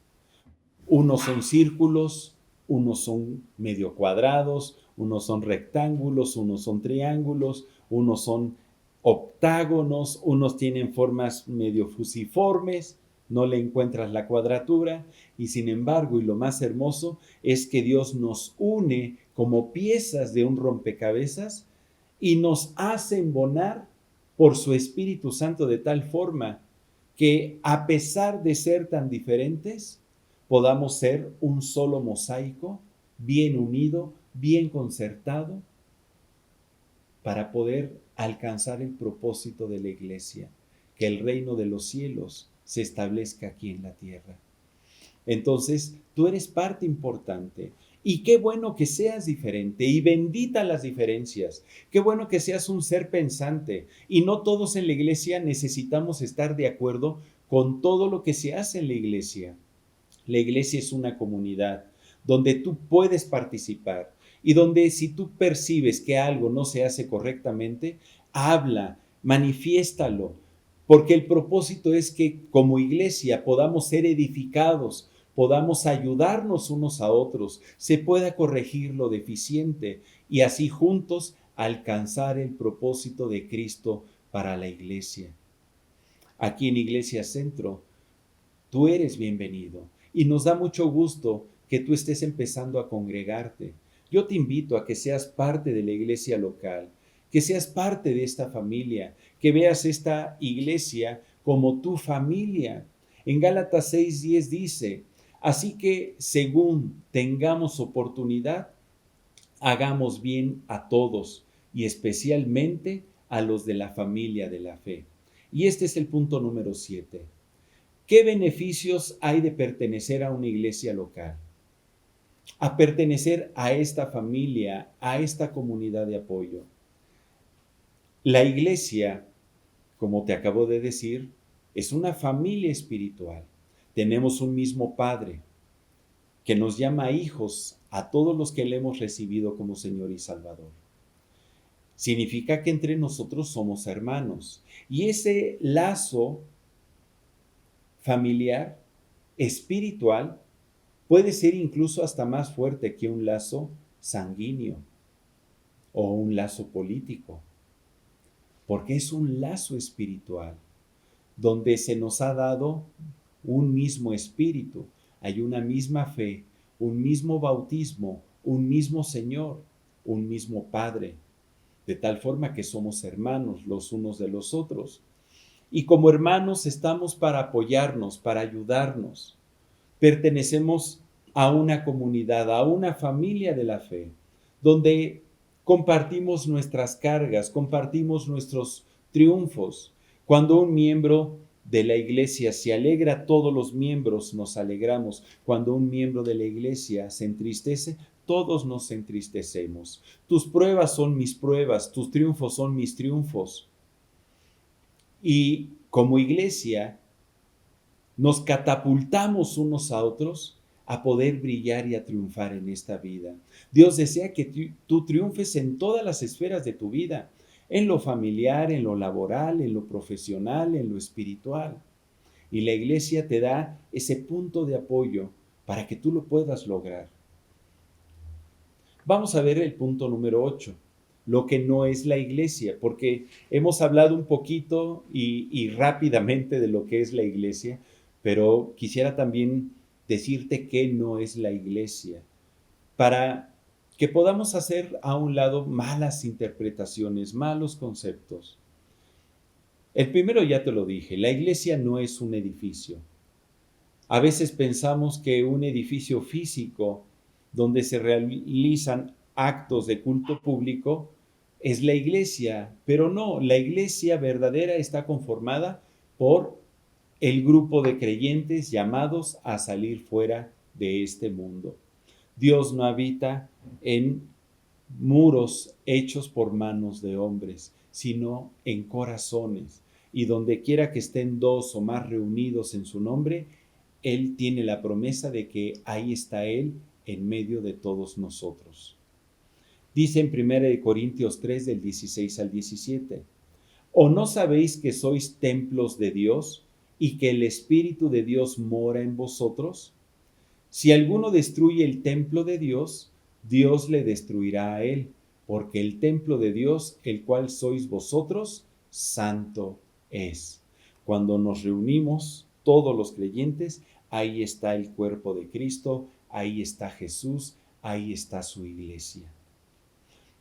Unos son círculos, unos son medio cuadrados, unos son rectángulos, unos son triángulos, unos son octágonos, unos tienen formas medio fusiformes, no le encuentras la cuadratura, y sin embargo, y lo más hermoso, es que Dios nos une como piezas de un rompecabezas y nos hace embonar por su Espíritu Santo de tal forma que a pesar de ser tan diferentes, podamos ser un solo mosaico, bien unido, bien concertado, para poder alcanzar el propósito de la iglesia, que el reino de los cielos se establezca aquí en la tierra. Entonces, tú eres parte importante. Y qué bueno que seas diferente y bendita las diferencias. Qué bueno que seas un ser pensante. Y no todos en la iglesia necesitamos estar de acuerdo con todo lo que se hace en la iglesia. La iglesia es una comunidad donde tú puedes participar y donde si tú percibes que algo no se hace correctamente, habla, manifiéstalo, porque el propósito es que como iglesia podamos ser edificados, podamos ayudarnos unos a otros, se pueda corregir lo deficiente y así juntos alcanzar el propósito de Cristo para la iglesia. Aquí en Iglesia Centro, tú eres bienvenido y nos da mucho gusto que tú estés empezando a congregarte. Yo te invito a que seas parte de la iglesia local, que seas parte de esta familia, que veas esta iglesia como tu familia. En Gálatas 6:10 dice, así que según tengamos oportunidad, hagamos bien a todos y especialmente a los de la familia de la fe. Y este es el punto número 7. ¿Qué beneficios hay de pertenecer a una iglesia local? A pertenecer a esta familia, a esta comunidad de apoyo. La iglesia, como te acabo de decir, es una familia espiritual. Tenemos un mismo Padre que nos llama hijos a todos los que le hemos recibido como Señor y Salvador. Significa que entre nosotros somos hermanos. Y ese lazo familiar, espiritual, puede ser incluso hasta más fuerte que un lazo sanguíneo o un lazo político, porque es un lazo espiritual donde se nos ha dado un mismo espíritu, hay una misma fe, un mismo bautismo, un mismo Señor, un mismo Padre, de tal forma que somos hermanos los unos de los otros. Y como hermanos estamos para apoyarnos, para ayudarnos. Pertenecemos a una comunidad, a una familia de la fe, donde compartimos nuestras cargas, compartimos nuestros triunfos. Cuando un miembro de la iglesia se alegra, todos los miembros nos alegramos. Cuando un miembro de la iglesia se entristece, todos nos entristecemos. Tus pruebas son mis pruebas, tus triunfos son mis triunfos. Y como iglesia, nos catapultamos unos a otros a poder brillar y a triunfar en esta vida. Dios desea que tú triunfes en todas las esferas de tu vida, en lo familiar, en lo laboral, en lo profesional, en lo espiritual. Y la iglesia te da ese punto de apoyo para que tú lo puedas lograr. Vamos a ver el punto número 8, lo que no es la iglesia, porque hemos hablado un poquito y rápidamente de lo que es la iglesia, pero quisiera también decirte qué no es la iglesia, para que podamos hacer a un lado malas interpretaciones, malos conceptos. El primero ya te lo dije, la iglesia no es un edificio. A veces pensamos que un edificio físico donde se realizan actos de culto público es la iglesia, pero no, la iglesia verdadera está conformada por el grupo de creyentes llamados a salir fuera de este mundo. Dios no habita en muros hechos por manos de hombres, sino en corazones. Y donde quiera que estén dos o más reunidos en su nombre, Él tiene la promesa de que ahí está Él en medio de todos nosotros. Dice en 1 Corintios 3 del 16 al 17, ¿o no sabéis que sois templos de Dios y que el Espíritu de Dios mora en vosotros? Si alguno destruye el templo de Dios, Dios le destruirá a él, porque el templo de Dios, el cual sois vosotros, santo es. Cuando nos reunimos, todos los creyentes, ahí está el cuerpo de Cristo, ahí está Jesús, ahí está su iglesia.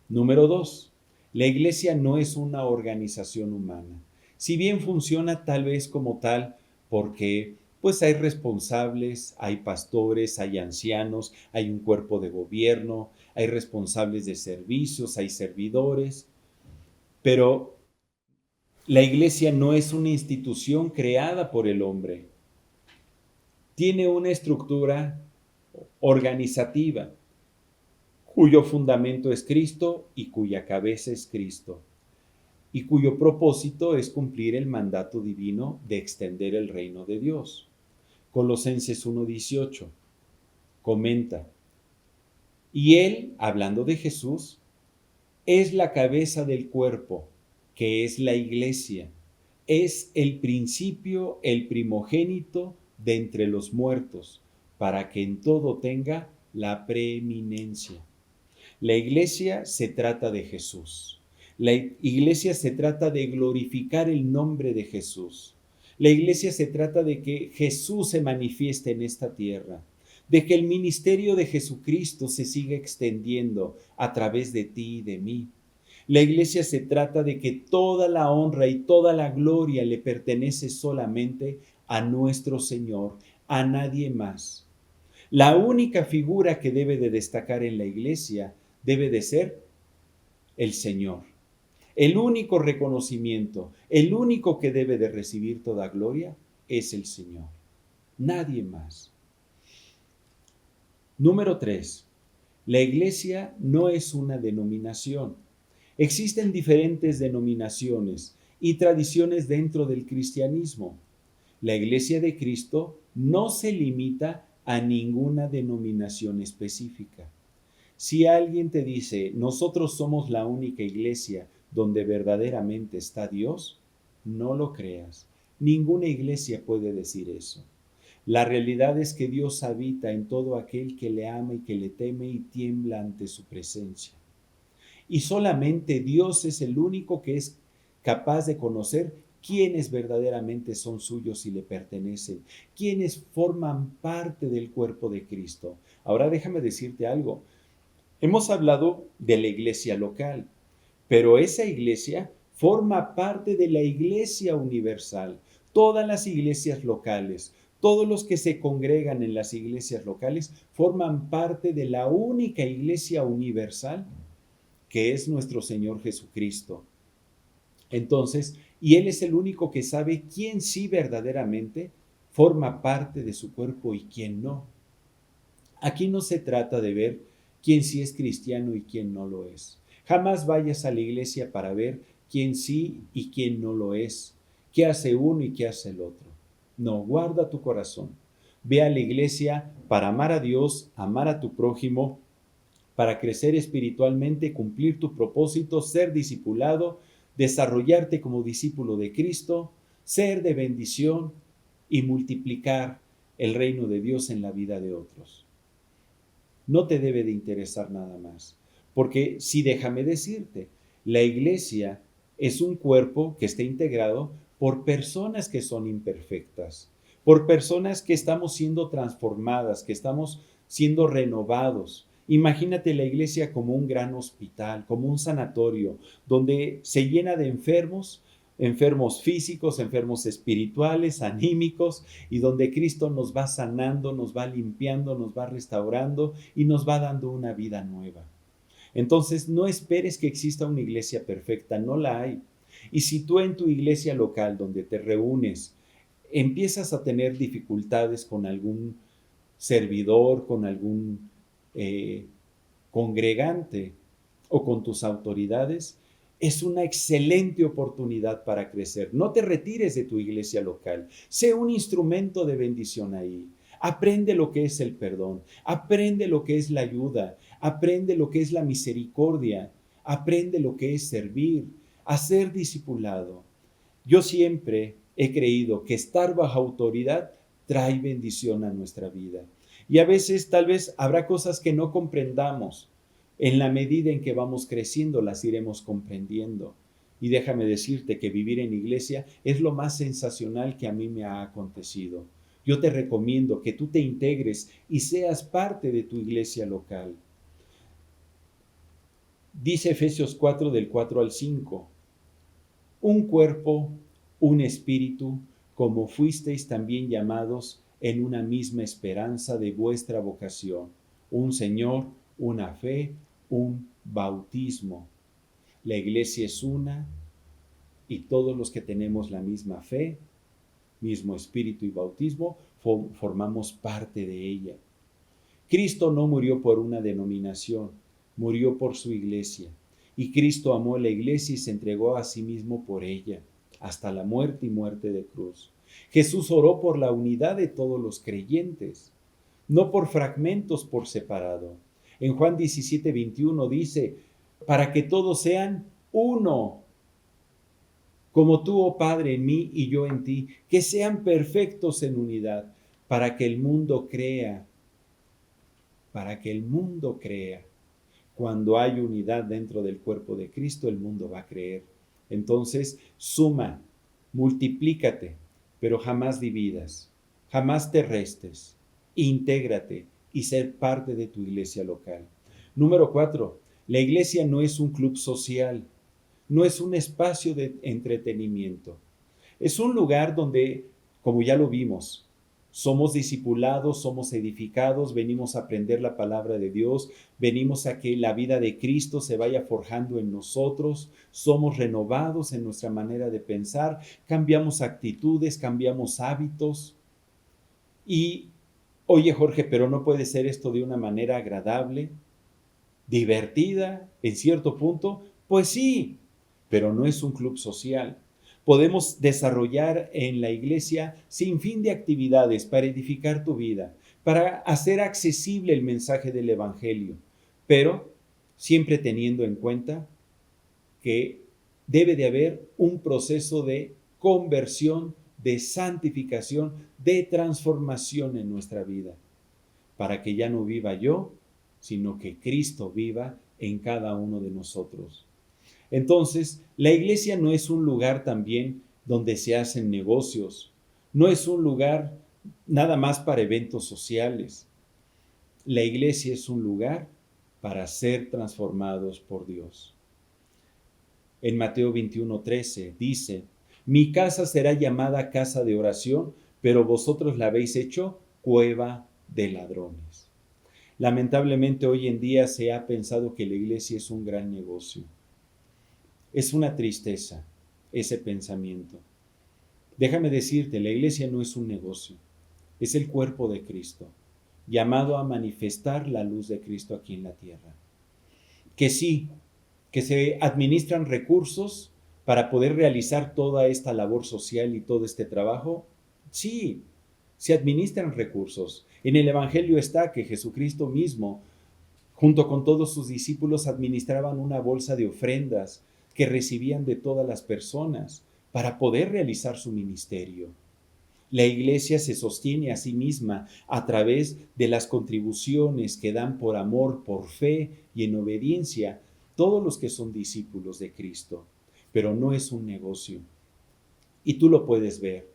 Número 2. La iglesia no es una organización humana. Si bien funciona tal vez como tal, porque pues hay responsables, hay pastores, hay ancianos, hay un cuerpo de gobierno, hay responsables de servicios, hay servidores, pero la iglesia no es una institución creada por el hombre. Tiene una estructura organizativa, cuyo fundamento es Cristo y cuya cabeza es Cristo, y cuyo propósito es cumplir el mandato divino de extender el reino de Dios. Colosenses 1:18 comenta, y Él, hablando de Jesús, es la cabeza del cuerpo, que es la iglesia, es el principio, el primogénito de entre los muertos, para que en todo tenga la preeminencia. La iglesia se trata de Jesús. La iglesia se trata de glorificar el nombre de Jesús. La iglesia se trata de que Jesús se manifieste en esta tierra, de que el ministerio de Jesucristo se siga extendiendo a través de ti y de mí. La iglesia se trata de que toda la honra y toda la gloria le pertenece solamente a nuestro Señor, a nadie más. La única figura que debe de destacar en la iglesia debe de ser el Señor. El único reconocimiento, el único que debe de recibir toda gloria es el Señor. Nadie más. Número 3. La iglesia no es una denominación. Existen diferentes denominaciones y tradiciones dentro del cristianismo. La iglesia de Cristo no se limita a ninguna denominación específica. Si alguien te dice, nosotros somos la única iglesia donde verdaderamente está Dios, no lo creas. Ninguna iglesia puede decir eso. La realidad es que Dios habita en todo aquel que le ama y que le teme y tiembla ante su presencia. Y solamente Dios es el único que es capaz de conocer quiénes verdaderamente son suyos y le pertenecen, quiénes forman parte del cuerpo de Cristo. Ahora déjame decirte algo. Hemos hablado de la iglesia local, pero esa iglesia forma parte de la iglesia universal. Todas las iglesias locales, todos los que se congregan en las iglesias locales forman parte de la única iglesia universal que es nuestro Señor Jesucristo. Entonces, y Él es el único que sabe quién sí verdaderamente forma parte de su cuerpo y quién no. Aquí no se trata de ver quién sí es cristiano y quién no lo es. Jamás vayas a la iglesia para ver quién sí y quién no lo es, qué hace uno y qué hace el otro. No, guarda tu corazón. Ve a la iglesia para amar a Dios, amar a tu prójimo, para crecer espiritualmente, cumplir tu propósito, ser discipulado, desarrollarte como discípulo de Cristo, ser de bendición y multiplicar el reino de Dios en la vida de otros. No te debe de interesar nada más, porque si déjame decirte, la iglesia es un cuerpo que está integrado por personas que son imperfectas, por personas que estamos siendo transformadas, que estamos siendo renovados. Imagínate la iglesia como un gran hospital, como un sanatorio, donde se llena de enfermos, enfermos físicos, enfermos espirituales, anímicos, y donde Cristo nos va sanando, nos va limpiando, nos va restaurando y nos va dando una vida nueva. Entonces, no esperes que exista una iglesia perfecta, no la hay. Y si tú en tu iglesia local donde te reúnes empiezas a tener dificultades con algún servidor, con algún congregante o con tus autoridades, es una excelente oportunidad para crecer. No te retires de tu iglesia local. Sé un instrumento de bendición ahí. Aprende lo que es el perdón. Aprende lo que es la ayuda. Aprende lo que es la misericordia. Aprende lo que es servir, a ser discipulado. Yo siempre he creído que estar bajo autoridad trae bendición a nuestra vida. Y a veces, tal vez, habrá cosas que no comprendamos. En la medida en que vamos creciendo, las iremos comprendiendo. Y déjame decirte que vivir en iglesia es lo más sensacional que a mí me ha acontecido. Yo te recomiendo que tú te integres y seas parte de tu iglesia local. Dice Efesios 4 del 4 al 5. Un cuerpo, un espíritu, como fuisteis también llamados en una misma esperanza de vuestra vocación. Un Señor, una fe, un bautismo. La iglesia es una y todos los que tenemos la misma fe, mismo espíritu y bautismo, formamos parte de ella. Cristo no murió por una denominación, murió por su iglesia. Y Cristo amó a la iglesia y se entregó a sí mismo por ella, hasta la muerte y muerte de cruz. Jesús oró por la unidad de todos los creyentes, no por fragmentos por separado. En Juan 17:21 dice, para que todos sean uno, como tú, oh Padre, en mí y yo en ti, que sean perfectos en unidad, para que el mundo crea. Para que el mundo crea. Cuando hay unidad dentro del cuerpo de Cristo, el mundo va a creer. Entonces, suma, multiplícate, pero jamás dividas, jamás te restes. Intégrate y ser parte de tu iglesia local. Número 4, la iglesia no es un club social, no es un espacio de entretenimiento. Es un lugar donde, como ya lo vimos, somos discipulados, somos edificados, venimos a aprender la palabra de Dios, venimos a que la vida de Cristo se vaya forjando en nosotros, somos renovados en nuestra manera de pensar, cambiamos actitudes, cambiamos hábitos. Y, oye Jorge, pero no puede ser esto de una manera agradable, divertida, en cierto punto. Pues sí, pero no es un club social. Podemos desarrollar en la iglesia sin fin de actividades para edificar tu vida, para hacer accesible el mensaje del Evangelio, pero siempre teniendo en cuenta que debe de haber un proceso de conversión, de santificación, de transformación en nuestra vida, para que ya no viva yo, sino que Cristo viva en cada uno de nosotros. Entonces, la iglesia no es un lugar también donde se hacen negocios, no es un lugar nada más para eventos sociales. La iglesia es un lugar para ser transformados por Dios. En Mateo 21:13 dice, mi casa será llamada casa de oración, pero vosotros la habéis hecho cueva de ladrones. Lamentablemente hoy en día se ha pensado que la iglesia es un gran negocio. Es una tristeza ese pensamiento. Déjame decirte, la iglesia no es un negocio, es el cuerpo de Cristo, llamado a manifestar la luz de Cristo aquí en la tierra. Que sí, que se administran recursos para poder realizar toda esta labor social y todo este trabajo. Sí, se administran recursos. En el Evangelio está que Jesucristo mismo, junto con todos sus discípulos, administraban una bolsa de ofrendas que recibían de todas las personas para poder realizar su ministerio. La iglesia se sostiene a sí misma a través de las contribuciones que dan por amor, por fe y en obediencia todos los que son discípulos de Cristo, pero no es un negocio. Y tú lo puedes ver.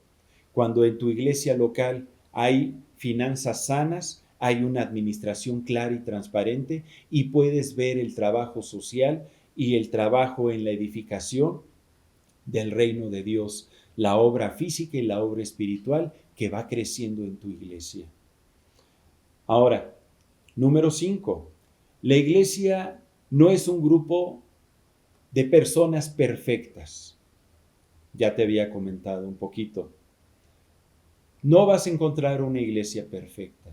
Cuando en tu iglesia local hay finanzas sanas, hay una administración clara y transparente y puedes ver el trabajo social y el trabajo en la edificación del reino de Dios, la obra física y la obra espiritual que va creciendo en tu iglesia. Ahora, número 5, la iglesia no es un grupo de personas perfectas. Ya te había comentado un poquito. No vas a encontrar una iglesia perfecta.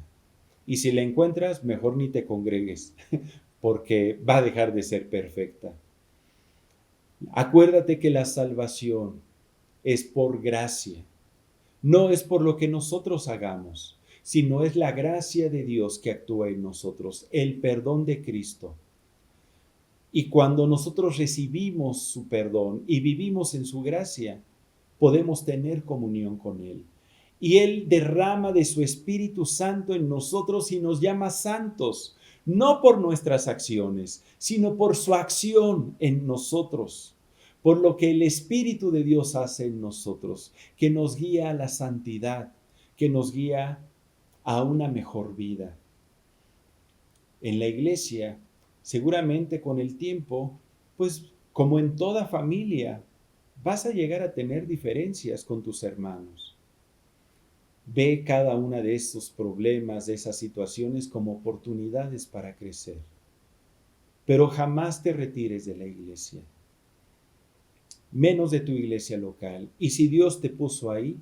Y si la encuentras, mejor ni te congregues, porque va a dejar de ser perfecta. Acuérdate que la salvación es por gracia. No es por lo que nosotros hagamos, sino es la gracia de Dios que actúa en nosotros, el perdón de Cristo. Y cuando nosotros recibimos su perdón y vivimos en su gracia, podemos tener comunión con Él. Y Él derrama de su Espíritu Santo en nosotros y nos llama santos, no por nuestras acciones, sino por su acción en nosotros, por lo que el Espíritu de Dios hace en nosotros, que nos guía a la santidad, que nos guía a una mejor vida. En la iglesia, seguramente con el tiempo, pues como en toda familia, vas a llegar a tener diferencias con tus hermanos. Ve cada una de estos problemas, de esas situaciones como oportunidades para crecer. Pero jamás te retires de la iglesia, menos de tu iglesia local. Y si Dios te puso ahí,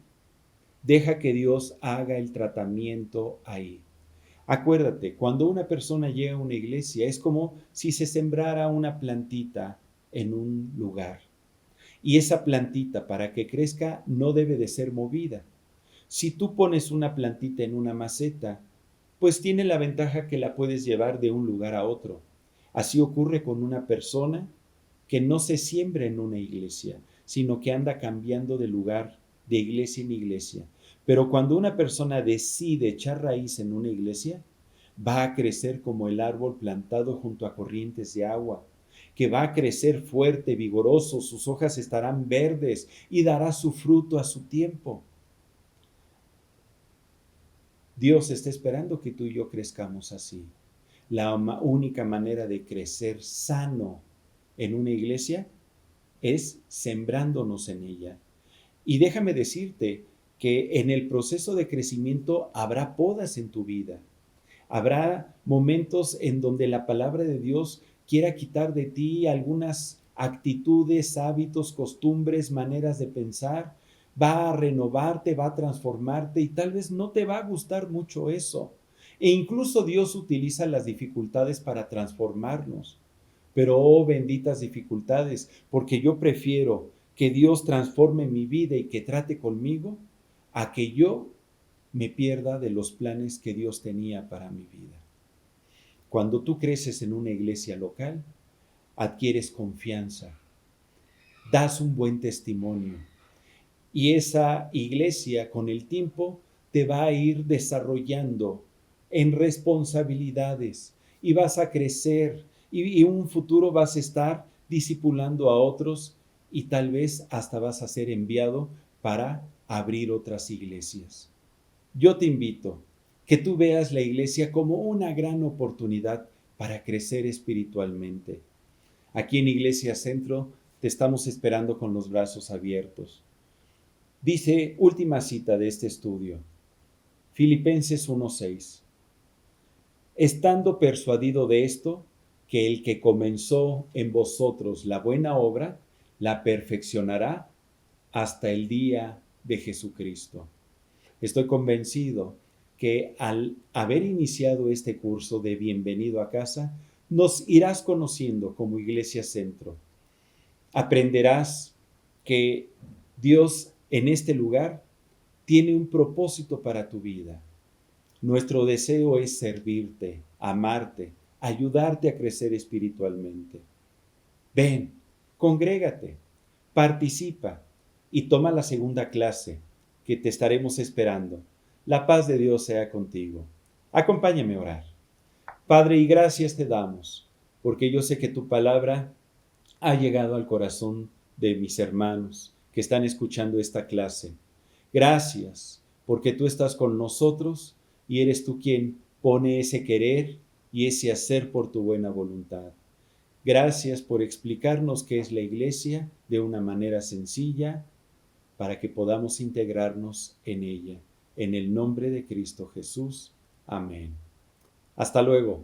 deja que Dios haga el tratamiento ahí. Acuérdate, cuando una persona llega a una iglesia, es como si se sembrara una plantita en un lugar. Y esa plantita, para que crezca, no debe de ser movida. Si tú pones una plantita en una maceta, pues tiene la ventaja que la puedes llevar de un lugar a otro. Así ocurre con una persona que no se siembra en una iglesia, sino que anda cambiando de lugar, de iglesia en iglesia. Pero cuando una persona decide echar raíz en una iglesia, va a crecer como el árbol plantado junto a corrientes de agua, que va a crecer fuerte, vigoroso, sus hojas estarán verdes y dará su fruto a su tiempo. Dios está esperando que tú y yo crezcamos así. La única manera de crecer sano en una iglesia es sembrándonos en ella. Y déjame decirte que en el proceso de crecimiento habrá podas en tu vida. Habrá momentos en donde la palabra de Dios quiera quitar de ti algunas actitudes, hábitos, costumbres, maneras de pensar. Va a renovarte, va a transformarte y tal vez no te va a gustar mucho eso. E incluso Dios utiliza las dificultades para transformarnos. Pero oh benditas dificultades, porque yo prefiero que Dios transforme mi vida y que trate conmigo a que yo me pierda de los planes que Dios tenía para mi vida. Cuando tú creces en una iglesia local, adquieres confianza, das un buen testimonio y esa iglesia con el tiempo te va a ir desarrollando en responsabilidades y vas a crecer y un futuro vas a estar discipulando a otros y tal vez hasta vas a ser enviado para abrir otras iglesias. Yo te invito que tú veas la iglesia como una gran oportunidad para crecer espiritualmente. Aquí en Iglesia Centro te estamos esperando con los brazos abiertos. Dice, última cita de este estudio, Filipenses 1:6. Estando persuadido de esto, que el que comenzó en vosotros la buena obra, la perfeccionará hasta el día de Jesucristo. Estoy convencido que al haber iniciado este curso de Bienvenido a Casa, nos irás conociendo como Iglesia Centro. Aprenderás que Dios en este lugar tiene un propósito para tu vida. Nuestro deseo es servirte, amarte, ayudarte a crecer espiritualmente. Ven, congrégate, participa y toma la segunda clase que te estaremos esperando. La paz de Dios sea contigo. Acompáñame a orar. Padre, y gracias te damos, porque yo sé que tu palabra ha llegado al corazón de mis hermanos que están escuchando esta clase. Gracias, porque tú estás con nosotros y eres tú quien pone ese querer y ese hacer por tu buena voluntad. Gracias por explicarnos qué es la iglesia de una manera sencilla para que podamos integrarnos en ella. En el nombre de Cristo Jesús. Amén. Hasta luego.